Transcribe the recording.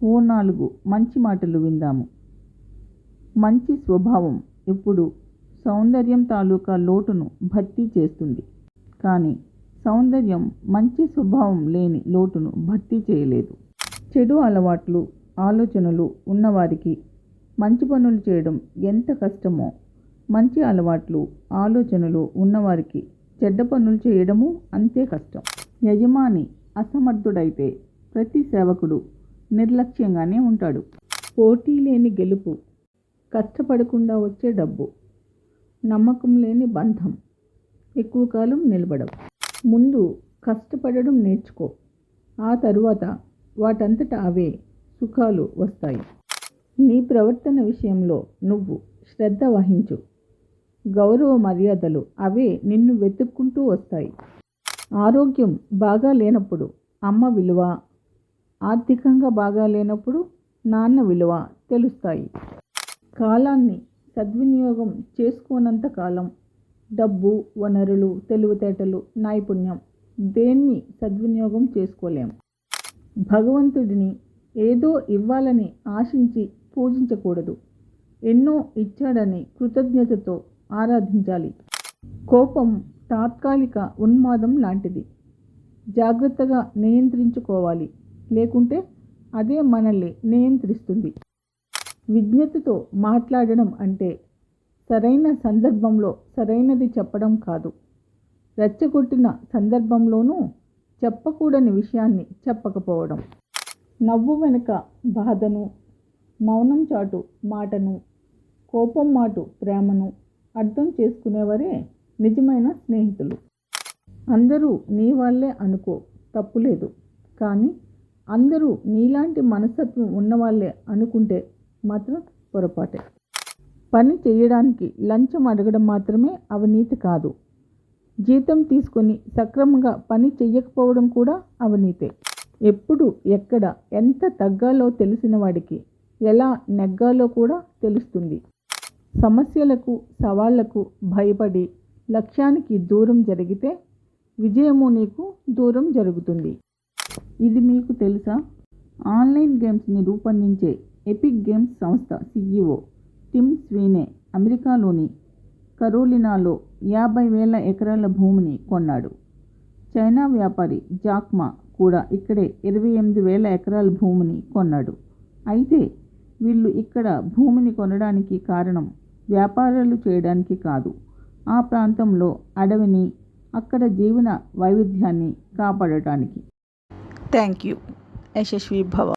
ఓ 4 మంచి మాటలు విందాము. మంచి స్వభావం ఎప్పుడు సౌందర్యం తాలూకా లోటును భర్తీ చేస్తుంది. కానీ సౌందర్యం మంచి స్వభావం లేని లోటును భర్తీ చేయలేదు. చెడు అలవాట్లు, ఆలోచనలు ఉన్నవారికి మంచి పనులు చేయడం ఎంత కష్టమో, మంచి అలవాట్లు, ఆలోచనలు ఉన్నవారికి చెడ్డ పనులు చేయడము అంతే కష్టం. యజమాని అసమర్థుడైతే ప్రతి సేవకుడు నిర్లక్ష్యంగానే ఉంటాడు. పోటీ లేని గెలుపు, కష్టపడకుండా వచ్చే డబ్బు, నమ్మకం లేని బంధం ఎక్కువ కాలం నిలబడవు. ముందు కష్టపడడం నేర్చుకో, ఆ తరువాత వాటంతట అవే సుఖాలు వస్తాయి. నీ ప్రవర్తన విషయంలో నువ్వు శ్రద్ధ వహించు. గౌరవ మర్యాదలు అవే నిన్ను వెతుక్కుంటూ వస్తాయి. ఆరోగ్యం బాగా లేనప్పుడు అమ్మ విలువ, ఆర్థికంగా బాగా లేనప్పుడు నాన్న విలువ తెలుస్తాయి. కాలాన్ని సద్వినియోగం చేసుకోనంత కాలం డబ్బు, వనరులు, తెలివితేటలు, నైపుణ్యం దేన్ని సద్వినియోగం చేసుకోలేం. భగవంతుడిని ఏదో ఇవ్వాలని ఆశించి పూజించకూడదు. ఎన్నో ఇచ్చాడని కృతజ్ఞతతో ఆరాధించాలి. కోపం తాత్కాలిక ఉన్మాదం లాంటిది. జాగ్రత్తగా నియంత్రించుకోవాలి, లేకుంటే అదే మనల్ని నియంత్రిస్తుంది. విజ్ఞతతో మాట్లాడడం అంటే సరైన సందర్భంలో సరైనది చెప్పడం కాదు. రెచ్చగొట్టిన సందర్భంలోనూ చెప్పకూడని విషయాన్ని చెప్పకపోవడం. నవ్వు వెనుక బాధను, మౌనం చాటు మాటను, కోపం మాటు ప్రేమను అర్థం చేసుకునేవారే నిజమైన స్నేహితులు. అందరూ నీ వాళ్ళే అనుకో, తప్పులేదు. కానీ అందరూ నీలాంటి మనస్తత్వం ఉన్నవాళ్ళే అనుకుంటే మాత్రం పొరపాటే. పని చేయడానికి లంచం అడగడం మాత్రమే అవినీతి కాదు. జీతం తీసుకొని సక్రమంగా పని చెయ్యకపోవడం కూడా అవినీతే. ఎప్పుడు ఎక్కడ ఎంత తగ్గాలో తెలిసిన వాడికి ఎలా నెగ్గాలో కూడా తెలుస్తుంది. సమస్యలకు, సవాళ్లకు భయపడి లక్ష్యానికి దూరం జరిగితే విజయము నీకు దూరం జరుగుతుంది. ఇది మీకు తెలుసా? ఆన్లైన్ గేమ్స్ని రూపొందించే ఎపిక్ గేమ్స్ సంస్థ CEO టిమ్ స్వీనే అమెరికాలోని కరోలినాలో 50,000 ఎకరాల భూమిని కొన్నాడు. చైనా వ్యాపారి జాక్ మా కూడా ఇక్కడే 28,000 ఎకరాల భూమిని కొన్నాడు. అయితే వీళ్ళు ఇక్కడ భూమిని కొనడానికి కారణం వ్యాపారాలు చేయడానికి కాదు, ఆ ప్రాంతంలో అడవిని, అక్కడ జీవన వైవిధ్యాన్ని కాపాడటానికి. Thank you. యశస్వి భవ.